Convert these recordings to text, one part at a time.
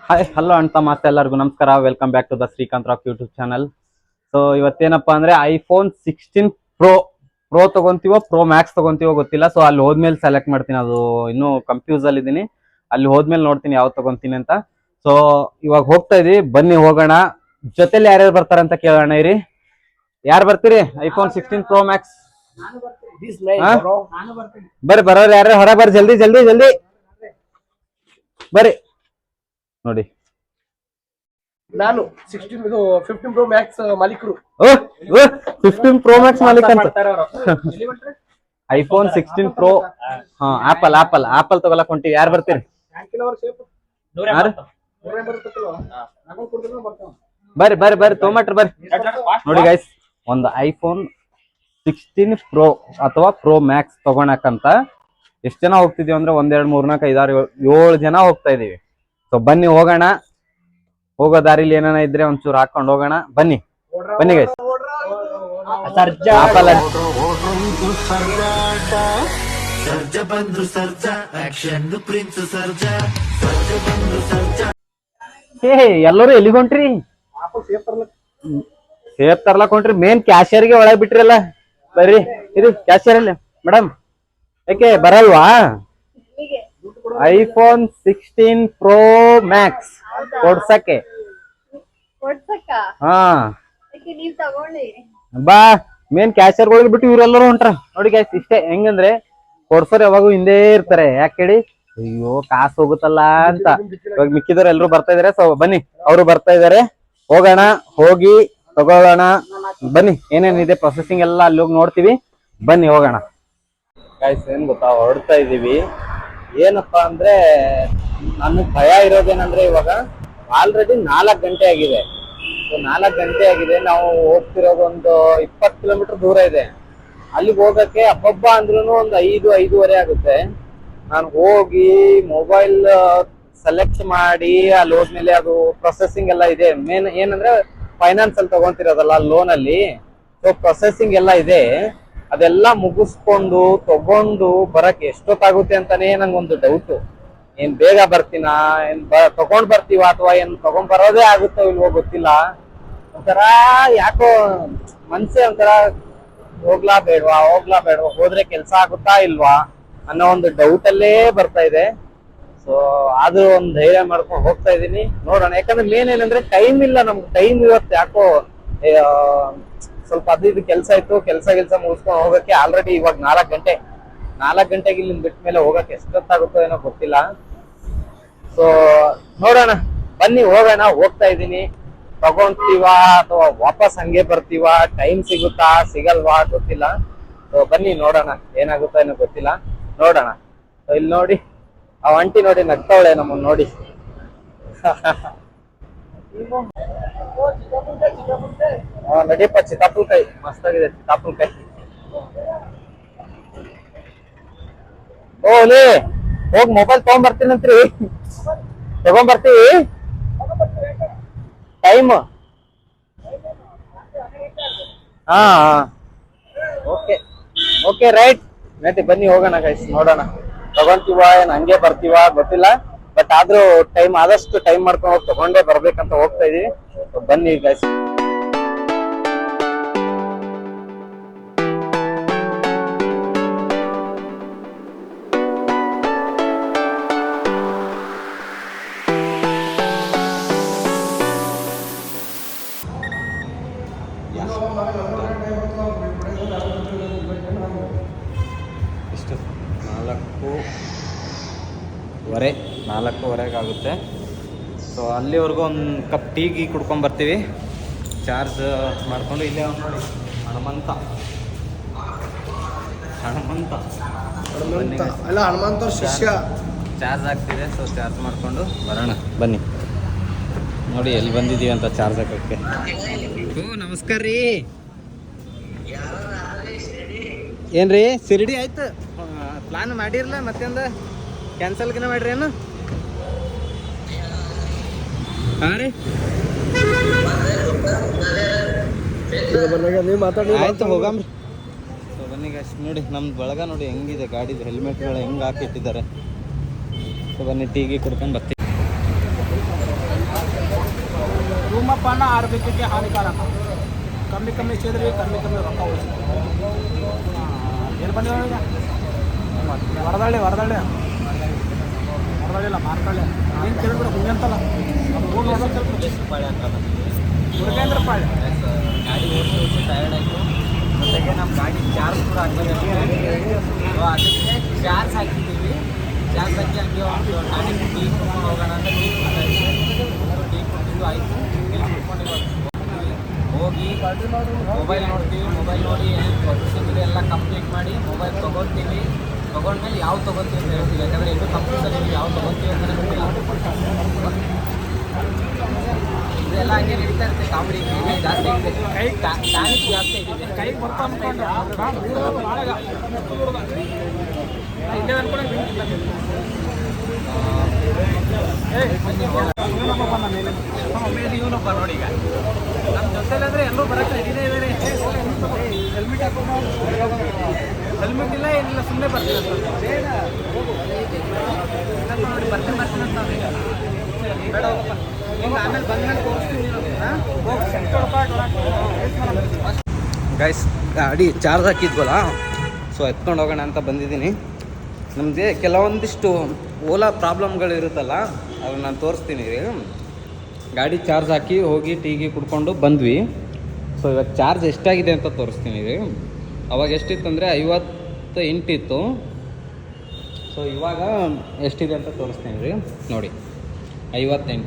Hi hello ಅಂತ ಮತ್ತೆ ಎಲ್ಲರಿಗೂ ನಮಸ್ಕಾರ. Welcome back to the Srikanth rock YouTube channel. So ಇವತ್ತೇನಪ್ಪಾ ಅಂದ್ರೆ ಐಫೋನ್ 16 ಪ್ರೋ ತಗೊಂತೀವೋ ಪ್ರೋ ಮ್ಯಾಕ್ಸ್ ತಗೊಂತೀವೋ ಗೊತ್ತಿಲ್ಲ. ಸೊ ಅಲ್ಲಿ ಹೋದ್ಮೇಲೆ ಸೆಲೆಕ್ಟ್ ಮಾಡ್ತೀನಿ. ಅದು ಇನ್ನೂ ಕನ್ಫ್ಯೂಸ್ ಅಲ್ಲಿ ಇದೀನಿ. ಅಲ್ಲಿ ಹೋದ್ಮೇಲೆ ನೋಡ್ತೀನಿ ಯಾವ ತಗೊಂತೀನಿ ಅಂತ. ಸೊ ಇವಾಗ ಹೋಗ್ತಾ ಇದೀವಿ, ಬನ್ನಿ ಹೋಗೋಣ. ಜೊತೆಲಿ ಯಾರ್ಯಾರು ಬರ್ತಾರ ಅಂತ ಕೇಳೋಣ. ಇರಿ, ಯಾರು ಬರ್ತೀರಿ ಐಫೋನ್ 16 ಪ್ರೋ ಮ್ಯಾಕ್ಸ್? ಬರ್ರಿ, ಬರೋರು ಯಾರು ಹೊರ ಬರ್ರಿ, ಜಲ್ದಿ ಜಲ್ದಿ ಜಲ್ದಿ ಬರ್ರಿ. ನೋಡಿ, ನಾನು 15 ಪ್ರೋ ಮ್ಯಾಕ್ಸ್ ಮಾಲೀಕರು. 15 ಪ್ರೋ ಮ್ಯಾಕ್ಸ್ ಮಾಲೀಕ ಅಂತ. ಐಫೋನ್ 16 ಪ್ರೋ ಆಪಲ್ ತಗೊಳಕ್ ಹೊಂಟಿವಿ. ಯಾರು ಬರ್ತೀರಿ? ಬರ್ರಿ ಬರ್ರಿ ಬರ್ರಿ, ತೊಗೊಂಬಟ್ರಿ ಬರ್ರಿ. ನೋಡಿ ಗೈಸ್, ಒಂದು ಐಫೋನ್ 16 ಪ್ರೋ ಅಥವಾ ಪ್ರೋ ಮ್ಯಾಕ್ಸ್ ತಗೊಳಕಂತ ಎಷ್ಟು ಜನ ಹೋಗ್ತಿದೀವಿ ಅಂದ್ರೆ 1 2 3 4 5 6 7 ಜನ ಹೋಗ್ತಾ ಇದೀವಿ. ಸೊ ಬನ್ನಿ ಹೋಗೋಣ. ಹೋಗೋ ದಾರಿಲಿ ಏನಾನ ಇದ್ರೆ ಒಂಚೂರು ಹಾಕೊಂಡು ಹೋಗೋಣ. ಬನ್ನಿ ಬನ್ನಿ ಗೈಸ್. ಎಲ್ಲರೂ ಎಲ್ಲಿಗೆ ಹೊಂಟ್ರಿ? ಸೇಫ್ ತರ್ಲಕ್ ಹೊಂಟ್ರಿ? ಮೇನ್ ಕ್ಯಾಶಿಯರ್ಗೆ ಒಳಗೆ ಬಿಟ್ರಲ್ಲ. ಬರ್ರಿ, ಇದು ಕ್ಯಾಶಿಯರ್ ಅಲ್ಲಿ ಮೇಡಮ್. ಯಾಕೆ ಬರಲ್ವಾ? ಐಫೋನ್ 16 ಪ್ರೋ ಮ್ಯಾಕ್ಸ್ ಕೊಡ್ಸಕ್ಕೆ. ಹಾ ಬಾ, ಮೇನ್ ಕ್ಯಾಶಿಯರ್ ಒಳಗೆ ಬಿಟ್ಟು ಇವ್ರೆಲ್ಲರೂ ಹೊಂಟ್ರ. ನೋಡಿ ಗ್ಯಾಸ್, ಇಷ್ಟೇ. ಹೆಂಗಂದ್ರೆ ಕೊಡ್ಸೋರು ಯಾವಾಗೂ ಹಿಂದೆ ಇರ್ತಾರೆ. ಯಾಕೆ ಹೇಳಿ? ಅಯ್ಯೋ ಕಾಸು ಹೋಗುತ್ತಲ್ಲ ಅಂತ. ಇವಾಗ ಮಿಕ್ಕಿದವ್ರು ಎಲ್ರು ಬರ್ತಾ ಇದಾರೆ. ಸೊ ಬನ್ನಿ, ಅವರು ಬರ್ತಾ ಇದಾರೆ. ಹೋಗೋಣ, ಹೋಗಿ ತಗೊಳ್ಳೋಣ. ಬನ್ನಿ, ಏನೇನಿದೆ ಪ್ರೊಸೆಸಿಂಗ್ ಎಲ್ಲ ಅಲ್ಲಿ ಹೋಗಿ ನೋಡ್ತೀವಿ. ಬನ್ನಿ ಹೋಗೋಣ. ಗಾಯ್ಸ್, ಏನ್ ಗೊತ್ತಾ, ಹೊರಡ್ತಾ ಇದೀವಿ. ಏನಪ್ಪಾ ಅಂದ್ರೆ ನನಗೆ ಭಯ ಇರೋದೇನಂದ್ರೆ, ಇವಾಗ ಆಲ್ರೆಡಿ 4 ಗಂಟೆ ಆಗಿದೆ. ಸೊ 4 ಗಂಟೆ ಆಗಿದೆ. ನಾವು ಹೋಗ್ತಿರೋದು ಒಂದು 20 ಕಿಲೋಮೀಟರ್ ದೂರ ಇದೆ. ಅಲ್ಲಿಗೆ ಹೋಗಕ್ಕೆ ಹಬ್ಬ ಅಂದ್ರೂ ಒಂದು 5-5:30 ಆಗುತ್ತೆ. ನಾನು ಹೋಗಿ ಮೊಬೈಲ್ ಸೆಲೆಕ್ಟ್ ಮಾಡಿ ಅಲ್ಲಿ ಹೋದ್ಮೇಲೆ ಅದು ಪ್ರೊಸೆಸಿಂಗ್ ಎಲ್ಲ ಇದೆ. ಮೇನ್ ಏನಂದ್ರೆ ಫೈನಾನ್ಸ್ ಅಲ್ಲಿ ತಗೊಂತಿರೋದಲ್ಲ, ಲೋನ್ ಅಲ್ಲಿ. ಸೊ ಪ್ರೊಸೆಸಿಂಗ್ ಎಲ್ಲ ಇದೆ. ಅದೆಲ್ಲ ಮುಗಿಸ್ಕೊಂಡು ತಗೊಂಡು ಬರಕ್ಕೆ ಎಷ್ಟೊತ್ತಾಗುತ್ತೆ ಅಂತಾನೆ ನಂಗೊಂದು ಡೌಟ್. ಏನ್ ಬೇಗ ಬರ್ತೀನಾ, ಏನ್ ತಗೊಂಡ್ ಬರ್ತೀವ ಅಥವಾ ಏನ್ ತಗೊಂಡ್ ಬರೋದೇ ಆಗುತ್ತೋ ಇಲ್ವೋ ಗೊತ್ತಿಲ್ಲ. ಒಂಥರ ಯಾಕೋ ಮನ್ಸೆ ಒಂಥರ ಹೋಗ್ಲಾ ಬೇಡ್ವಾ ಹೋದ್ರೆ ಕೆಲ್ಸ ಆಗುತ್ತಾ ಇಲ್ವಾ ಅನ್ನೋ ಒಂದು ಡೌಟ್ ಅಲ್ಲೇ ಬರ್ತಾ ಇದೆ. ಸೊ ಆದ್ರೂ ಒಂದ್ ಧೈರ್ಯ ಮಾಡ್ಕೊಂಡು ಹೋಗ್ತಾ ಇದೀನಿ. ನೋಡೋಣ. ಯಾಕಂದ್ರೆ ಮೇನ್ ಏನಂದ್ರೆ ಟೈಮ್ ಇಲ್ಲ ನಮ್ಗೆ. ಟೈಮ್ ಇವತ್ತು ಯಾಕೋ ಸ್ವಲ್ಪ ಇದು ಕೆಲಸ ಇತ್ತು. ಕೆಲಸ ಮುಗಿಸ್ಕೊಂಡು ಹೋಗಕ್ಕೆ ಆಲ್ರೆಡಿ ಇವಾಗ 4 ಗಂಟೆ. 4 ಗಂಟೆಗೆ ಇಲ್ಲಿ ಬಿಟ್ಟ ಮೇಲೆ ಹೋಗಕ್ಕೆ ಎಷ್ಟೊತ್ತಾಗುತ್ತೋ ಏನೋ ಗೊತ್ತಿಲ್ಲ. ಸೊ ನೋಡೋಣ, ಬನ್ನಿ ಹೋಗೋಣ. ಹೋಗ್ತಾ ಇದ್ದೀನಿ. ತಗೊಂತೀವಾ ಅಥವಾ ವಾಪಸ್ ಹಂಗೆ ಬರ್ತೀವಾ, ಟೈಮ್ ಸಿಗುತ್ತಾ ಸಿಗಲ್ವಾ ಗೊತ್ತಿಲ್ಲ. ಸೊ ಬನ್ನಿ ನೋಡೋಣ, ಏನಾಗುತ್ತೋ ಏನೋ ಗೊತ್ತಿಲ್ಲ. ನೋಡೋಣ. ಇಲ್ಲಿ ನೋಡಿ, ಆ ಅಂಟಿ ನೋಡಿ ನಗ್ತಾವಳೆ ನಮ್ಮನ್ನ ನೋಡಿ. ನಡಿಯಪ್ಪ, ಚಿತ್ತಾಪುಲ್ಕಾಯಿ ಮಸ್ತಾಗಿದೆ. ಚಿತ್ತಾಪುಲ್ಕಾಯಿ ಓಲಿ ಹೋಗಿ ಮೊಬೈಲ್ ತಗೊಂಡ್ಬರ್ತೀನಂತ್ರಿ. ತಗೊಂಡ್ಬರ್ತೀವಿ. ಟೈಮ್ ಹಾ ಓಕೆ ಓಕೆ ರೈಟ್. ಬನ್ನಿ ಹೋಗೋಣ ಗೈಸ್. ನೋಡೋಣ ತಗೊಂತೀವ ಏನ್ ಹಂಗೆ ಬರ್ತೀವ ಗೊತ್ತಿಲ್ಲ. ಬಟ್ ಆದ್ರೂ ಟೈಮ್ ಆದಷ್ಟು ಟೈಮ್ ಮಾಡ್ಕೊಂಡು ಹೋಗಿ ತಗೊಂಡೇ ಬರ್ಬೇಕಂತ ಹೋಗ್ತಾ ಇದೀವಿ. ಬನ್ನಿ ಗೈಸ್. ಇಷ್ಟು 4:15 ಆಗುತ್ತೆ. ಸೊ ಅಲ್ಲಿವರೆಗೂ ಒಂದು ಕಪ್ ಟೀ ಕುಡ್ಕೊಂಡು ಬರ್ತೀವಿ. ಚಾರ್ಜ್ ಮಾಡಿಕೊಂಡು ಇಲ್ಲೇ ನೋಡಿ ಹನುಮಂತ ಅಲ್ಲ, ಹನುಮಂತ ಶಿಷ್ಯ ಚಾರ್ಜ್ ಆಗ್ತಿದೆ. ಸೊ ಚಾರ್ಜ್ ಮಾಡಿಕೊಂಡು ಬರೋಣ. ಬನ್ನಿ ನೋಡಿ ಎಲ್ಲಿ ಬಂದಿದ್ದೀವಿ ಅಂತ ಚಾರ್ಜ್ ಹಾಕೋಕ್ಕೆ. ನಮಸ್ಕಾರ ರೀ. ಏನ್ರಿ ಶಿರ್ಡಿ ಆಯ್ತು? ಪ್ಲಾನ್ ಮಾಡಿರಲ್ಲ ಮತ್ತೊಂದು ಕ್ಯಾನ್ಸಲ್ಗಿನ ಮಾಡ್ರಿ ಏನು? ಹಾಂ ರೀ, ಆಯ್ತು ಹೋಗಮ್ರಿ. ಸೊ ಬನ್ನಿ ಗಾಯ್ಸ್, ನೋಡಿ ನಮ್ದು ಬಳಗ ನೋಡಿ ಹೆಂಗಿದೆ. ಗಾಡಿದು ಹೆಲ್ಮೆಟ್ಗಳು ಹೆಂಗೆ ಹಾಕಿಟ್ಟಿದ್ದಾರೆ. ಸೊ ಬನ್ನಿ ಟೀಗೆ ಕುಡ್ಕೊಂಡು ಬರ್ತೀವಿ. ಧೂಮಪಾನ ಆರೋಗ್ಯಕ್ಕೆ ಹಾನಿಕಾರಕ. ಕಮ್ಮಿ ಸೇದ್ರಿ ಕಮ್ಮಿ ರೊಕ್ಕ ಉಳಿಸುತ್ತೆ. ಏನು ಬಂದಿದೆ ಈಗ ವರದಳ್ಳಿ ಇಲ್ಲ ಮಾರ್ಕಳ್ಳಿ ಏನು ಕೇಳಿದ್ರೆ ಹುಂಗಂತಲ್ಲ ಮುರುಗೇಂದ್ರ ಪಾಳ್ಯ. ಗಾಡಿ ಓಡಿಸಿ ಟಯರ್ಡ್ ಆಯಿತು. ಜೊತೆಗೆ ನಮ್ಮ ಗಾಡಿ ಚಾರ್ಜ್ ಕೂಡ ಹಾಕಬೇಕು. ಅದಕ್ಕೆ ಚಾರ್ಜ್ ಹಾಕಿದ್ದೀವಿ. ಚಾರ್ಜ್ ಹಾಕಿ ಹಂಗೆ ಒಂದು ಟಾನಿಕ್ ಟೀ ಕುಡ್ಕೊಂಡು ಹೋಗೋಣ ಅಂತ ಟೀ ಕುಡಿದು ಆಯಿತು. ಟೀ ಕುಡ್ಕೊಂಡು ಹೋಗಿ ಮೊಬೈಲ್ ನೋಡ್ತೀವಿ. ಮೊಬೈಲ್ ನೋಡಿ ಏನು ಪ್ರೊಸೆಸಿಂಗ್ ಇದೆ ಎಲ್ಲ ಕಂಪ್ಲೀಟ್ ಮಾಡಿ ಮೊಬೈಲ್ ತೊಗೊಳ್ತೀವಿ. ತೊಗೊಂಡ್ಮೇಲೆ ಯಾವ ತೊಗೊತೀವಿ ಅಂತ ಹೇಳ್ತೀವಿ. ಯಾಕಂದರೆ ಇದು ಕಂಪ್ಲೀಟಲ್ಲಿ ಯಾವ ತೊಗೊತೀವಿ ಅಂತ ಗೊತ್ತಿಲ್ಲ. ಇದೆಲ್ಲ ಹಂಗೆ ನಡೀತಾ ಇರುತ್ತೆ. ಕಾಮಿಡಿ ಜಾಸ್ತಿ ಆಗಿದೆ. ಟಾನಿಕ್ ಜಾಸ್ತಿ ಆಗಿದೆ. ಕೈಗೆ ಬರ್ತಾ ಅಂದ್ಕೊಂಡು ಇಲ್ಲೇ ಅನ್ಕೊಂಡು ಇವನೊಬ್ಬ ನೋಡಿ ಈಗ ನಮ್ಮ ಜೊತೆಲಿ ಅಂದರೆ ಎಲ್ಲರೂ ಬರೋಕ್ಕೆ ರೆಡಿನೇ ಇದ್ದಾರೆ. ಹೆಲ್ಮೆಟ್ ಹಾಕೊಂಡು ಹೆಲ್ಮೆಟ್ ಇಲ್ಲ ಏನಿಲ್ಲ ಸುಮ್ಮನೆ ಬರ್ತೀವಿ ನೋಡಿ ಬರ್ತೀನಿ ಅಂತ ಬೇಡ ಹೋಗಪ್ಪ. ಹಿಂಗೆ ಆಮೇಲೆ ಬಂದ್ಮೇಲೆ ತೋರಿಸ್ತೀನಿ. ಗೈಸ್ ಗಾಡಿ ಚಾರ್ಜ್ ಹಾಕಿದ್ವಲ್ಲ, ಸೊ ಎತ್ಕೊಂಡು ಹೋಗೋಣ ಅಂತ ಬಂದಿದ್ದೀನಿ. ನಮಗೆ ಕೆಲವೊಂದಿಷ್ಟು ಓಲಾ ಪ್ರಾಬ್ಲಮ್ಗಳು ಇರುತ್ತಲ್ಲ, ಅದನ್ನು ನಾನು ತೋರಿಸ್ತೀನಿ ರೀ. ಗಾಡಿ ಚಾರ್ಜ್ ಹಾಕಿ ಹೋಗಿ ಟೀಗೆ ಕುಡ್ಕೊಂಡು ಬಂದ್ವಿ. ಸೊ ಇವಾಗ ಚಾರ್ಜ್ ಎಷ್ಟಾಗಿದೆ ಅಂತ ತೋರಿಸ್ತೀನಿ ರೀ. ಅವಾಗ ಎಷ್ಟಿತ್ತು ಅಂದರೆ 58 ಇತ್ತು. ಸೊ ಇವಾಗ ಎಷ್ಟಿದೆ ಅಂತ ತೋರಿಸ್ತೀನಿ ರೀ. ನೋಡಿ 58.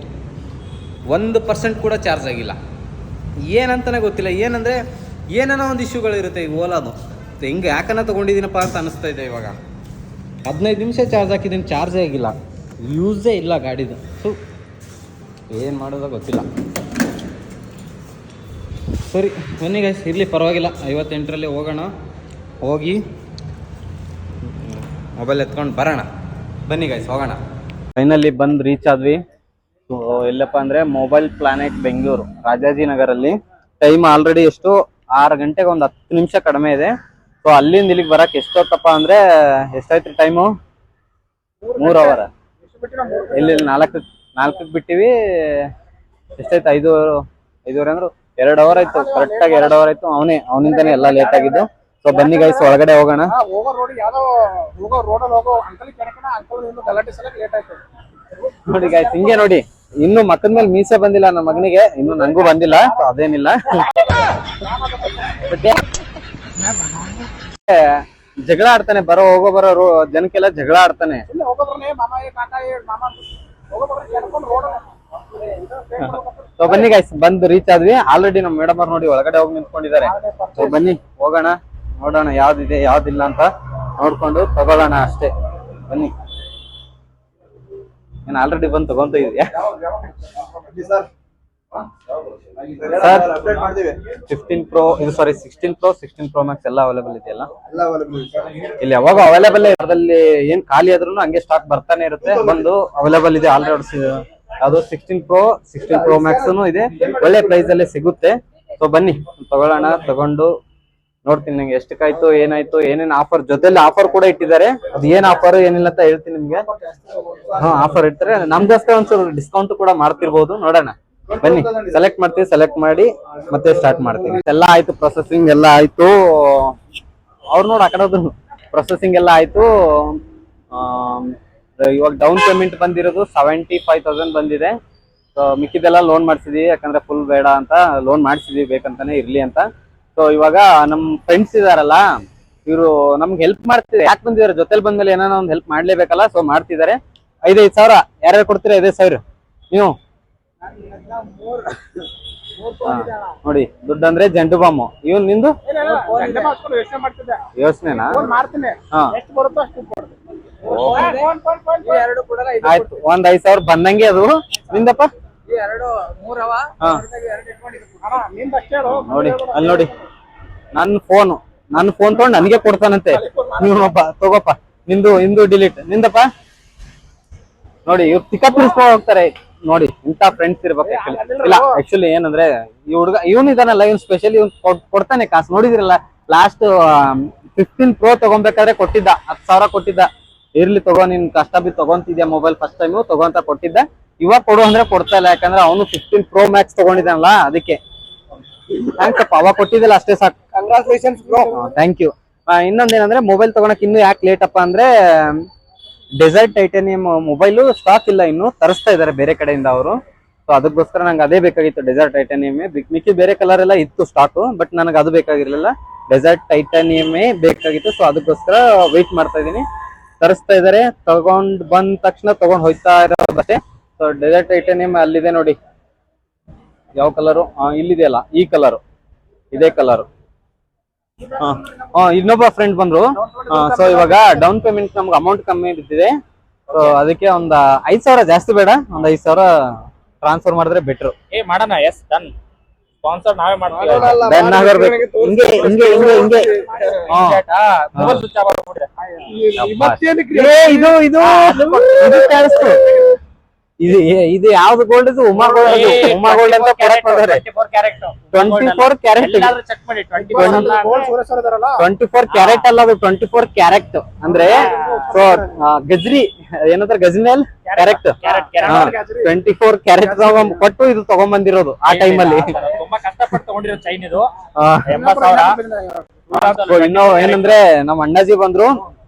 1% ಕೂಡ ಚಾರ್ಜ್ ಆಗಿಲ್ಲ. ಏನಂತಲೇ ಗೊತ್ತಿಲ್ಲ. ಏನಂದರೆ ಏನೇನೋ ಒಂದು ಇಶ್ಯೂಗಳಿರುತ್ತೆ ಈ ಓಲಾದು. ಹೆಂಗೆ ಯಾಕನ್ನ ತೊಗೊಂಡಿದ್ದೀನಪ್ಪ ಅಂತ ಅನ್ನಿಸ್ತಾ ಇದೆ ಇವಾಗ. 15 ನಿಮಿಷ ಚಾರ್ಜ್ ಹಾಕಿದ್ದೀನಿ, ಚಾರ್ಜೇ ಆಗಿಲ್ಲ, ಯೂಸೇ ಇಲ್ಲ ಗಾಡಿದು. ಸೊ ಏನು ಮಾಡೋದೋ ಗೊತ್ತಿಲ್ಲ. ಸರಿ ಬನ್ನಿ ಗೈಸ್, ಇರಲಿ ಪರವಾಗಿಲ್ಲ. 58ರಲ್ಲಿ ಹೋಗೋಣ. ಹೋಗಿ ಮೊಬೈಲ್ ಎತ್ಕೊಂಡು ಬರೋಣ. ಬನ್ನಿ ಗೈಸ್ ಹೋಗೋಣ. ಫೈನಲ್ಲಿ ಬಂದು ರೀಚ್ ಆದ್ವಿ. ಸೊ ಎಲ್ಲಪ್ಪ ಅಂದರೆ ಮೊಬೈಲ್ ಪ್ಲಾನೆಟ್ ಬೆಂಗಳೂರು, ರಾಜಾಜಿನಗರಲ್ಲಿ. ಟೈಮ್ ಆಲ್ರೆಡಿ ಎಷ್ಟು 6 ಗಂಟೆಗೆ ಒಂದು 10 ನಿಮಿಷ ಕಡಿಮೆ ಇದೆ. ಸೊ ಅಲ್ಲಿಂದ ಇಲ್ಲಿಗೆ ಬರಕ್ಕೆ ಎಷ್ಟೊತ್ತಪ್ಪ ಅಂದರೆ ಎಷ್ಟಾಯ್ತು ಟೈಮು? 3 ಅವರ್. ಇಲ್ಲಿ 4ಕ್ಕೆ ಬಿಟ್ಟಿವಿ. ಎಷ್ಟಾಯ್ತು? 5:30 ಅಂದ್ರೆ 2 ಅವರ್ ಆಯ್ತು. ಕರೆಕ್ಟಾಗಿ 2 ಅವರ್ ಆಯ್ತು. ಅವನಿಂದನೇ ಎಲ್ಲ ಲೇಟ್ ಆಗಿದ್ದು. ಸೊ ಬನ್ನಿ ಗೈಸ್ ಒಳಗಡೆ ಹೋಗೋಣ. ಹೋಗೋ ರೋಡ್ ಯಾವ್ದೋ ರೋಡಲ್ಲಿ ಹೋಗೋ ಅಂಕಲ್ ಗಲಾಟೆ ಸಲ ಲೇಟ್ ಆಯ್ತು. ನೋಡಿ ಗೈಸ್ ಹಿಂಗೆ ನೋಡಿ, ಇನ್ನು ಮಕ್ಕದ ಮೇಲೆ ಮೀಸೆ ಬಂದಿಲ್ಲ ನಮ್ಮ ಮಗನಿಗೆ, ಇನ್ನು ನಂಗೂ ಬಂದಿಲ್ಲ. ಅದೇನಿಲ್ಲ, ಜಗಳ ಆಡ್ತಾನೆ. ಹೋಗೋ ಬರೋ ಜನಕ್ಕೆಲ್ಲ ಜಗಳ ಆಡ್ತಾನೆ. ಸೊ ಬನ್ನಿ ಗೈಸ್, ಬಂದು ರೀಚ್ ಆದ್ವಿ. ಆಲ್ರೆಡಿ ನಮ್ಮ ಮೇಡಮ್ ಅವ್ರು ನೋಡಿ ಒಳಗಡೆ ಹೋಗಿ ನಿಂತ್ಕೊಂಡಿದ್ದಾರೆ. ಸೊ ಬನ್ನಿ ಹೋಗೋಣ, ನೋಡೋಣ ಯಾವ್ದಿದೆ ಯಾವ್ದಿಲ್ಲ ಅಂತ ನೋಡ್ಕೊಂಡು ತಗೊಳ್ಳೋಣ ಅಷ್ಟೇ. ಬನ್ನಿ. ಏನು ಆಲ್ರೆಡಿ ಬಂದು ತಗೊಂತ ಇದೆಯಾ ಸರ್? 15 Pro ಇದು ಸಾರಿ 16 Pro 16 Pro Max ಎಲ್ಲ ಅವೈಲೇಬಲ್ ಇದೆಯಲ್ಲ? ಇಲ್ಲಿ ಯಾವಾಗ ಅವೈಲೇಬಲ್ ಅದ್ರಲ್ಲಿ ಏನ್ ಖಾಲಿ ಆದ್ರೂ ಹಂಗೆ ಸ್ಟಾಕ್ ಬರ್ತಾನೆ ಇರುತ್ತೆ. ಬಂದು ಅವೈಲೇಬಲ್ ಇದೆ ಆಲ್ರೆಡಿ. ಅದು 16 Pro Max ಇದೆ, ಒಳ್ಳೆ ಪ್ರೈಸ್ ಅಲ್ಲೇ ಸಿಗುತ್ತೆ. ಸೊ ಬನ್ನಿ ತಗೊಳ್ಳೋಣ. ತಗೊಂಡು ನೋಡ್ತೀನಿ ನಂಗೆ ಎಷ್ಟಕ್ಕಾಯ್ತು, ಏನಾಯ್ತು, ಏನೇನ್ ಆಫರ್, ಜೊತೆಲಿ ಆಫರ್ ಕೂಡ ಇಟ್ಟಿದ್ದಾರೆ. ಅದು ಏನ್ ಆಫರ್ ಏನಿಲ್ಲ ಅಂತ ಹೇಳ್ತೀನಿ ನಿಮ್ಗೆ. ಆಫರ್ ಇರ್ತಾರೆ, ನಮ್ಗೋಸ್ಕರ ಒಂಚೂರು ಡಿಸ್ಕೌಂಟ್ ಕೂಡ ಮಾಡ್ತಿರ್ಬೋದು. ನೋಡೋಣ ಬನ್ನಿ. ಸೆಲೆಕ್ಟ್ ಮಾಡ್ತೀವಿ, ಸೆಲೆಕ್ಟ್ ಮಾಡಿ ಮತ್ತೆ ಸ್ಟಾರ್ಟ್ ಮಾಡ್ತೀವಿ. ಎಲ್ಲ ಆಯ್ತು, ಪ್ರೊಸೆಸಿಂಗ್ ಎಲ್ಲ ಆಯ್ತು. ಅವ್ರು ನೋಡಿ ಆ ಕಡೆ ಪ್ರೊಸೆಸಿಂಗ್ ಎಲ್ಲ ಆಯ್ತು. ಇವಾಗ ಡೌನ್ ಪೇಮೆಂಟ್ ಬಂದಿರೋದು 75,000 ಬಂದಿದೆ. ಸೊ ಮಿಕ್ಕಿದೆಲ್ಲ ಲೋನ್ ಮಾಡ್ಸಿದೀವಿ, ಯಾಕಂದ್ರೆ ಫುಲ್ ಬೇಡ ಅಂತ ಲೋನ್ ಮಾಡ್ಸಿದೀವಿ, ಬೇಕಂತಾನೆ ಇರ್ಲಿ ಅಂತ. ಸೊ ಇವಾಗ ನಮ್ ಫ್ರೆಂಡ್ಸ್ ಇದಾರಲ್ಲ, ಇವರು ನಮ್ಗೆ ಹೆಲ್ಪ್ ಮಾಡ್ತಿದ್ದಾರೆ. ಯಾಕೆ ಬಂದಿದ್ದಾರೆ? ಜೊತೆಲಿ ಬಂದ್ಮೇಲೆ ಏನೋ ಒಂದು ಹೆಲ್ಪ್ ಮಾಡ್ಲೇಬೇಕಲ್ಲ. ಸೊ ಮಾಡ್ತಿದ್ದಾರೆ. 5,000 ಯಾರ್ಯಾರು ಕೊಡ್ತೀರಾ? 5,000 ನೀವು ನೋಡಿ. ದುಡ್ಡು ಅಂದ್ರೆ ಜಂಡು ಬಾಂಬು. ಇವನ್ ನಿಂದು ಯೋಚನೆನಾ? ಆಯ್ತು, ಒಂದ್ 5,000 ಬಂದಂಗೆ. ಅದು ನಿಂದಪ್ಪ? ನೋಡಿ ಅಲ್ಲಿ ನೋಡಿ, ನನ್ನ ಫೋನ್ ತಗೊಂಡು ನನಗೆ ಕೊಡ್ತಾನಂತೆ. ನೀವೊಬ್ಬ ತಗೋಪ್ಪ, ನಿಂದು ಡಿಲೀಟ್. ನಿಂದಪ್ಪ? ನೋಡಿ ಇವ್ರು ಪಿಕಪ್ ಇಸ್ಕೊಂಡು ಹೋಗ್ತಾರೆ. ನೋಡಿ ಇಂತ ಫ್ರೆಂಡ್ಸ್ ಇರ್ಬೇಕು. ಇಲ್ಲ ಆಕ್ಚುಲಿ ಏನಂದ್ರೆ ಈ ಹುಡುಗ ಇವನು ಇದಾನಲ್ಲ, ಇವ್ನು ಸ್ಪೆಷಲಿ ಕೊಡ್ತಾನೆ ಕಾಸು. ನೋಡಿದಿರಲ್ಲ ಲಾಸ್ಟ್ 15 Pro ತಗೊಬೇಕಾದ್ರೆ ಕೊಟ್ಟಿದ್ದ 10,000 ಕೊಟ್ಟಿದ್ದ. ಇರ್ಲಿ ತಗೋ, ನಿನ್ ಕಷ್ಟ ಬಿದ್ದು ತಗೊಂತಿದ್ಯಾ ಮೊಬೈಲ್ ಫಸ್ಟ್ ಟೈಮ್ ತಗೊಂತ ಕೊಟ್ಟಿದ್ದ. ಇವಾಗ ಕೊಡು ಅಂದ್ರೆ ಕೊಡ್ತಾ ಇಲ್ಲ, ಯಾಕಂದ್ರೆ ಅವನು 15 Pro Max ತಗೊಂಡಿದ್ದಾನಲ್ಲ ಅದಕ್ಕೆ. ಥ್ಯಾಂಕ್ಸ್ ಅಪ್ಪ, ಅವಾಗ ಕೊಟ್ಟಿದ್ದಿಲ್ಲ ಅಷ್ಟೇ ಸಾಕು. Congratulations bro. Thank you. ಇನ್ನೊಂದೇನಂದ್ರೆ ಮೊಬೈಲ್ ತಗೊಳಕ್ ಇನ್ನು ಯಾಕೆ ಲೇಟ್ ಅಪ್ಪ ಅಂದ್ರೆ ಡೆಸರ್ಟ್ ಟೈಟಾನಿಯಂ ಮೊಬೈಲು ಸ್ಟಾಕ್ ಇಲ್ಲ, ಇನ್ನು ತರಿಸ್ತಾ ಇದಾರೆ ಬೇರೆ ಕಡೆಯಿಂದ ಅವರು. ಸೊ ಅದಕ್ಕೋಸ್ಕರ ನಂಗೆ ಅದೇ ಬೇಕಾಗಿತ್ತು, ಡೆಸರ್ಟ್ ಟೈಟಾನಿಯಂ. ಮಿಕ್ಕಿ ಬೇರೆ ಕಲರ್ ಎಲ್ಲ ಇತ್ತು ಸ್ಟಾಕು, ಬಟ್ ನನಗೆ ಅದು ಬೇಕಾಗಿರ್ಲಿಲ್ಲ, ಡೆಸರ್ಟ್ ಟೈಟಾನಿಯಮೇ ಬೇಕಾಗಿತ್ತು. ಸೊ ಅದಕ್ಕೋಸ್ಕರ ವೆಯ್ಟ್ ಮಾಡ್ತಾ ಇದೀನಿ. ತರಿಸ್ತಾ ಇದಾರೆ, ತಗೊಂಡ್ ಬಂದ ತಕ್ಷಣ ತಗೊಂಡ್ ಹೋಯ್ತಾ ಇರೋದಷ್ಟೇ. ಸೊ ಡೆಸರ್ಟ್ ಟೈಟಾನಿಯಂ ಅಲ್ಲಿದೆ ನೋಡಿ, ಯಾವ ಕಲರು, ಇಲ್ಲಿದೆಯಲ್ಲ ಈ ಕಲರು, ಇದೇ ಕಲರ್. ಇನ್ನೊಬ್ಬ ಫ್ರೆಂಡ್ ಬಂದ್ರು. ಸೊ ಇವಾಗ ಡೌನ್ ಪೇಮೆಂಟ್ ನಮ್ಗೆ ಅಮೌಂಟ್ ಕಮ್ಮಿ ಬಿದ್ದಿದೆ. ಸೊ ಅದಕ್ಕೆ ಒಂದ್ 5,000 ಜಾಸ್ತಿ ಬೇಡ, ಒಂದ್ 5,000 ಟ್ರಾನ್ಸ್ಫರ್ ಮಾಡಿದ್ರೆ ಬೆಟ್ರು. ಮಾಡೋಣ. S done. ಸ್ಪಾನ್ಸರ್ ನಾವೇ ಮಾಡ್ತೀವಿ. ಹಿಂಗೆ ಹಿಂಗೆ ಹಿಂಗೆ ಹಿಂಗೆ ಮೊಬೈಲ್ ಸ್ವಿಚ್ ಆಫ್ ಆಗ್ಬಿಟ್ರೆ ಇದು ಇದು ಇದು ಕಾಣಿಸ್ತು. ಇದು ಯಾವ್ದು ಗೋಲ್ಡ್? ಇದು ಉಮಾ ಗೋಲ್ಡ್. ಉಮಾ ಗೋಲ್ಡ್ ಅಂತ ಕೊಡಕ್ ಬಂದವ್ರೆ. 24 ಕ್ಯಾರೆಟ್. ಚೆಕ್ ಮಾಡಿ. 24 ಕ್ಯಾರೆಟ್ ಅಲ್ಲ, ಅದು 24 ಕ್ಯಾರೆಟ್ ಅಂದ್ರೆ ಸೊ ಗಜ್ರಿ ಏನಂತಾರೆ, ಗಜ್ಮೇಲ್ ಕ್ಯಾರೆಟ್. 24 ಕ್ಯಾರೆಟ್ ಕೊಟ್ಟು ಇದು ತಗೊಂಡ್ ಬಂದಿರೋದು ಆ ಟೈಮ್ ಅಲ್ಲಿ. ತುಂಬಾ ಕಷ್ಟಪಟ್ಟು ತಗೊಂಡಿರೋ ಚೈನ್ ಇದು. ಇನ್ನು ಏನಂದ್ರೆ ನಮ್ಮ ಅಣ್ಣಾಜಿ ಬಂದ್ರು,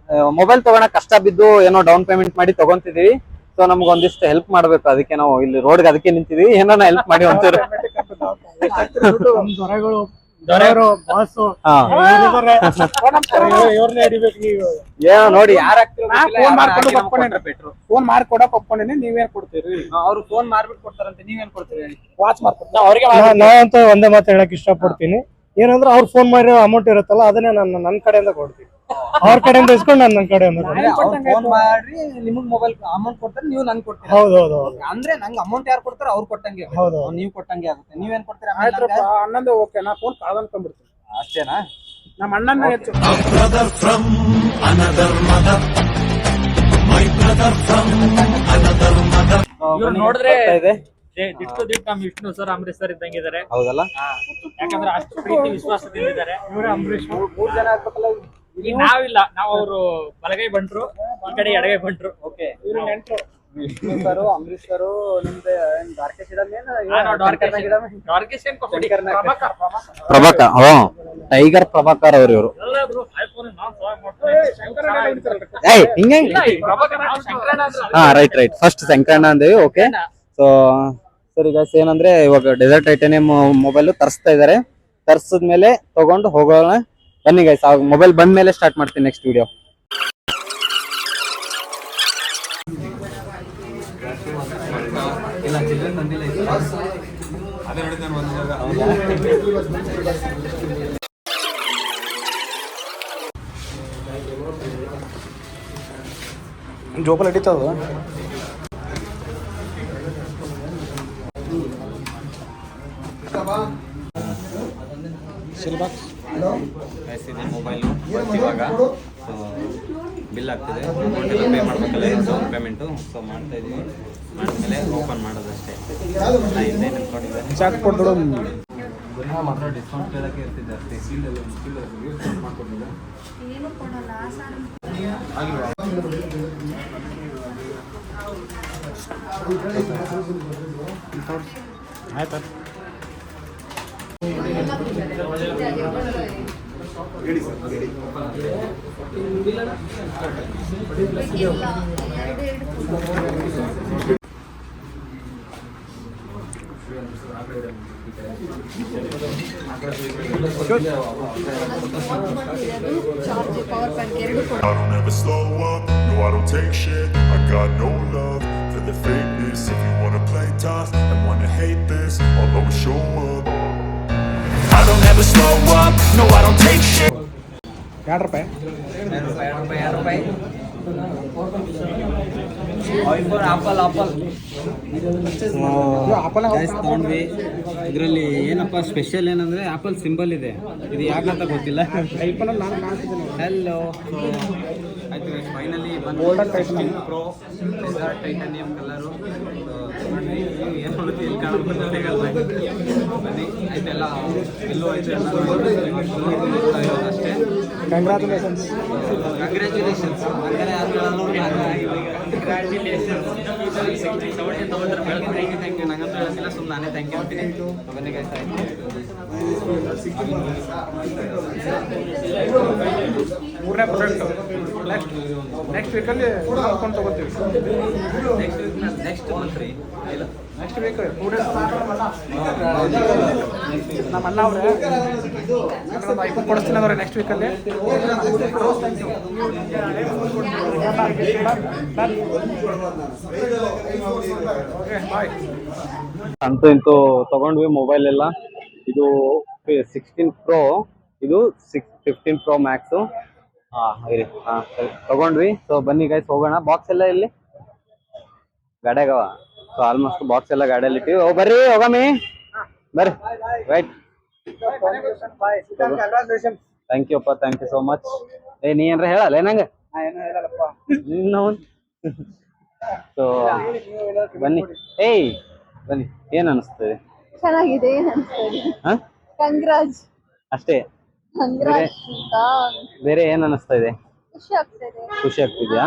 ಮೊಬೈಲ್ ತಗೊಳಕ್ ಕಷ್ಟ ಬಿದ್ದು ಏನೋ ಡೌನ್ ಪೇಮೆಂಟ್ ಮಾಡಿ ತಗೊಂತಿದೀವಿ. ಸೊ ನಮ್ಗೆ ಒಂದಿಷ್ಟು ಹೆಲ್ಪ್ ಮಾಡ್ಬೇಕು, ಅದಕ್ಕೆ ನಾವು ಇಲ್ಲಿ ರೋಡ್ಗೆ ಅದಕ್ಕೆ ನಿಂತಿದೀವಿ. ಏನೋ ಹೆಲ್ಪ್ ಮಾಡಿ ಒಂಚೂರು. ಏನೋ ನೋಡಿ ಯಾರು ಫೋನ್ ಮಾಡಿ ಕೊಡಕ್ ಒಪ್ಕೊಂಡಿನಿ, ನೀವೇನ್ ಕೊಡ್ತೀರಿ? ಅವ್ರು ಫೋನ್ ಮಾಡ್ಬಿಟ್ಟು ಕೊಡ್ತಾರಂತೆ, ನೀವೇನ್ ಕೊಡ್ತೀರಿ? ವಾಚ್ ಮಾಡ್ಕೊಡ್ತೀನಿ. ನಾವಂತೂ ಒಂದೇ ಮಾತು ಹೇಳಕ್ ಇಷ್ಟಪಡ್ತೀನಿ, ಏನಂದ್ರೆ ಅವ್ರು ಫೋನ್ ಮಾಡಿರೋ ಅಮೌಂಟ್ ಇರುತ್ತಲ್ಲ ಅದನ್ನೇ ನನ್ನ ಕಡೆಯಿಂದ ಕೊಡ್ತೀನಿ. ಅವ್ರ ಕಡೆಯಿಂದ ಇಸ್ಕೊಂಡು ನನ್ನ ಕಡೆಯಿಂದ ಫೋನ್ ಮಾಡಿ ನಿಮಗ್ ಮೊಬೈಲ್ ಅಮೌಂಟ್ ಕೊಡ್ತಾರೆ, ನೀವು ನನ್ಗೆ ಕೊಡ್ತೀರಾ? ಹೌದೌದು. ಅಂದ್ರೆ ನಂಗೆ ಅಮೌಂಟ್ ಯಾರು ಕೊಡ್ತಾರೋ ಅವ್ರು ಕೊಟ್ಟಂಗೆ, ಹೌದು, ನೀವು ಕೊಟ್ಟಂಗೆ ಆಗುತ್ತೆ. ನೀವೇನ್ ಕೊಡ್ತೀರಾ? ಅಣ್ಣಂದು ಓಕೆ, ನಾ ಫೋನ್ ಕಾದಂದ್ಕೊಂಡ್ಬಿಡ್ತೀನಿ ಅಷ್ಟೇನಾ? ನಮ್ಮ ಅಣ್ಣನ ಹೆಚ್ಚು. ಇವ್ರು ನೋಡಿದ್ರೆ ದಿಟ್ಟು ನಮ್ ವಿಷ್ಣು ಸರ್, ಅಂಬರೀಶ್ ಸರ್ ಇದ್ದಂಗಿದ್ದಾರೆ. ಹೌದಲ್ಲ, ಯಾಕಂದ್ರೆ ಅಷ್ಟು ಪ್ರೀತಿ ವಿಶ್ವಾಸದಿಂದಿದ್ದಾರೆ. ಇವರೇ ಅಂಬರೀಶ್. 3 ಜನ ಆಗ್ಬೇಕಲ್ಲ. ಈಗ ನಾವಿಲ್ಲ, ನಾವು ಅವರು ಬಲಗೈ ಬಂಟ್ರು, ಈ ಕಡೆ ಎಡಗೈ ಬಂಟ್ರು. ಓಕೆ. ಇವ್ರು ನೆಂಟ್ರು. ವಿಷ್ಣು ಸರು, ಅಂಬರೀಶ್ ಸರು, ನಿಮ್ದು ದ್ವಾರಕೇಶ್ ಪ್ರಭಾಕರ್. ಟೈಗರ್ ಪ್ರಭಾಕರ್ ಅವ್ರು ಇವರು. Right right. ಫಸ್ಟ್ ಶಂಕರಣ್ಣ ಅಂದೇವಿ. ಓಕೆ. ಸೊ ಸರಿ ಗೈಸ್, ಏನಂದ್ರೆ ಇವಾಗ ಡೆಸರ್ಟ್ ಟೈಟಾನಿಯಂ ಮೊಬೈಲ್ ತರಿಸ್ತಾ ಇದಾರೆ. ತರಿಸಿದ್ಮೇಲೆ ತಗೊಂಡು ಹೋಗೋಣ ಬನ್ನಿ ಗೈಸ್. ಮೊಬೈಲ್ ಬಂದ ಮೇಲೆ ಸ್ಟಾರ್ಟ್ ಮಾಡ್ತೀನಿ ನೆಕ್ಸ್ಟ್ ವಿಡಿಯೋ. ಜೋಬಲ್ ಹಿಡಿತದ. ಮೊಬೈಲ್ ಇವಾಗ ಬಿಲ್ ಆಗ್ತಿದೆ, ಅಮೌಂಟ್ ಎಲ್ಲ ಪೇ ಮಾಡ್ಬೇಕಲ್ಲ, ಡೌನ್ ಪೇಮೆಂಟು. ಸೊ ಮಾಡ್ತಾ ಇದೀವಿ, ಮಾಡಿದ್ಮೇಲೆ ಓಪನ್ ಮಾಡೋದಷ್ಟೇ. ಮಾತ್ರ ಡಿಸ್ಕೌಂಟ್ ಕೇಳಕ್ಕೆ ಇರ್ತಿದ್ದೆ ಅಷ್ಟೇ. ಆಯ್ತಾ? I don't ever slow up, no I don't take shit. I got no love for the fakeness. If you wanna play tough and wanna hate this, I'll always show up. I don't ever slow up, no I don't take shit. ₹2. IPhone apple ತಗೊಂಡ್ವಿ. ಇದರಲ್ಲಿ ಏನಪ್ಪ special ಏನಂದ್ರೆ apple symbol ಇದೆ. ಇದು ಯಾಕಂತ ಗೊತ್ತಿಲ್ಲ. Hello, ಆಯ್ತು finally ಬಂದು ಪ್ರೋ ಡೆಸರ್ಟ್ ಟೈಟಾನಿಯಂ ಕಲರು ಏನು ಮಾಡುತ್ತೆ ಇಲ್ಲಿ ಬನ್ನಿ. ಆಯ್ತು ಎಲ್ಲ ಎಲ್ಲೂ ಆಯ್ತು, ಎಲ್ಲ ಅಷ್ಟೇ. ಕಂಗ್ರಾಚುಲೇಷನ್ಸ್. ಕಂಗ್ರ್ಯಾಚುಲೇಷನ್ಸ್. ಅಂದರೆ ಥ್ಯಾಂಕ್ ಯು. ನಂಗಂತೂ ಹೇಳೋದಿಲ್ಲ, ಸುಮ್ಮನೆ ನಾನೇ ಥ್ಯಾಂಕ್ ಯು ಅಂತೀನಿ. ಬನ್ನಿ ಗೈಸ್, ಆಯ್ತು. ಮೂರನೇ ಪ್ರಾಡಕ್ಟ್ ನೆಕ್ಸ್ಟ್ ವೀಕಲ್ಲಿ ನೋಡ್ಕೊಂಡು ತಗೋತೀವಿ. ನೆಕ್ಸ್ಟ್ ಮಂತ್ ರೀ. ಇಲ್ಲ, ನೆಕ್ಸ್ಟ್ ವೀಕ್ 2 days ನಮ್ಮ ಅಣ್ಣ ಅವ್ರೆ ಐಫೋನ್ ಕೊಡಿಸ್ತೀನಿ ಅಂದ್ರೆ ನೆಕ್ಸ್ಟ್ ವೀಕಲ್ಲಿ. Okay bye. ಅಂತೂ ಇಂತೂ ತಗೊಂಡ್ವಿ ಮೊಬೈಲ್ ಎಲ್ಲ. ಇದು 16 Pro, ಇದು 15 Pro Max. ಇರಿ, ಸರಿ ತಗೊಂಡ್ವಿ. ಸೊ ಬನ್ನಿ ಗೈಸ್ ಹೋಗೋಣ. ಬಾಕ್ಸ್ ಎಲ್ಲ ಇಲ್ಲಿ ಗಾಡ್ಯಾಗವ. ಸೊ ಆಲ್ಮೋಸ್ಟ್ ಬಾಕ್ಸ್ ಎಲ್ಲ ಗಾಡಿಯಲ್ಲಿ ಇಟ್ಟಿವಿ. ಬರ್ರಿ ಹೋಗಮ್ಮಿ, ಬರ್ರಿ. ರೈಟ್, ಥ್ಯಾಂಕ್ ಯು ಅಪ್ಪ, ಥ್ಯಾಂಕ್ ಯು ಸೋ ಮಚ್. ನೀ ಏನ್ರ ಹೇಳಲ್ಲ ನಂಗೆ? ಸೊ ಬನ್ನಿ. ಬನ್ನಿ, ಏನ್ ಅನಿಸ್ತದೆ? ಚೆನ್ನಾಗಿದೆ ಅನ್ಸ್ತದೆ. ಹಾ, ಕಂಗ್ರಾಜ್. ಅಷ್ಟೇ, ಕಂಗ್ರಾಜ್ ಬೇರೆ ಏನ್ ಅನಿಸ್ತಾ ಇದೆ? ಖುಷಿ ಆಗ್ತದೆ. ಖುಷಿ ಆಗ್ತಿದ್ಯಾ?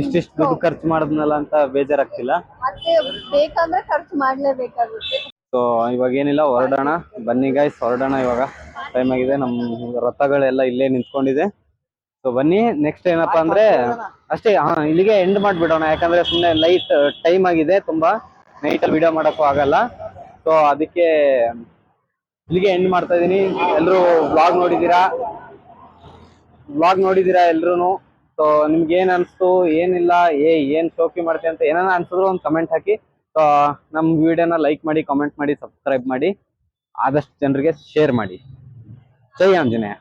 ಇಷ್ಟಿಷ್ಟು ದುಡ್ಡು ಖರ್ಚು ಮಾಡಿದ್ನಲ್ಲ ಅಂತ ಬೇಜಾರಾಗ್ತಿಲ್ಲ? ಮತ್ತೆ ಬೇಕಂದ್ರೆ ಖರ್ಚು ಮಾಡ್ಲೇಬೇಕಾಗುತ್ತೆ. ಸೊ ಇವಾಗ ಏನಿಲ್ಲ, ಹೊರಡೋಣ. ಬನ್ನಿ ಗೈಸ್, ಹೊರಡೋಣ. ಇವಾಗ ಟೈಮ್ ಆಗಿದೆ, ನಮ್ಮ ರಥಗಳೆಲ್ಲ ಇಲ್ಲೇ ನಿಂತ್ಕೊಂಡಿದೆ. ಸೊ ಬನ್ನಿ. ನೆಕ್ಸ್ಟ್ ಏನಪ್ಪಾ ಅಂದ್ರೆ ಅಷ್ಟೇ, ಇಲ್ಲಿಗೆ ಎಂಡ್ ಮಾಡ್ಬಿಡೋಣ. ಯಾಕಂದ್ರೆ ಸುಮ್ಮನೆ ಲೈಟ್ ಟೈಮ್ ಆಗಿದೆ, ತುಂಬಾ ನೈಟಲ್ಲಿ ವಿಡಿಯೋ ಮಾಡೋಕ್ಕೂ ಆಗಲ್ಲ. ಸೊ ಅದಕ್ಕೆ ಇಲ್ಲಿಗೆ ಎಂಡ್ ಮಾಡ್ತಾ ಇದೀನಿ. ಎಲ್ಲರೂ ವ್ಲಾಗ್ ನೋಡಿದೀರಾ ಎಲ್ರು. ಸೊ ನಿಮ್ಗೆ ಏನ್ ಅನ್ಸ್ತು, ಏನಿಲ್ಲ, ಏನ್ ಶೋಕಿ ಮಾಡ್ತೀವಿ ಅಂತ ಏನಾನ ಅನ್ಸಿದ್ರು ಒಂದು ಕಮೆಂಟ್ ಹಾಕಿ. ಸೊ ನಮ್ಮ ವಿಡಿಯೋನ ಲೈಕ್ ಮಾಡಿ, ಕಾಮೆಂಟ್ ಮಾಡಿ, ಸಬ್ಸ್ಕ್ರೈಬ್ ಮಾಡಿ, ಆದಷ್ಟು ಜನರಿಗೆ ಶೇರ್ ಮಾಡಿ. ಜೈ ಆಂಜನೇಯ.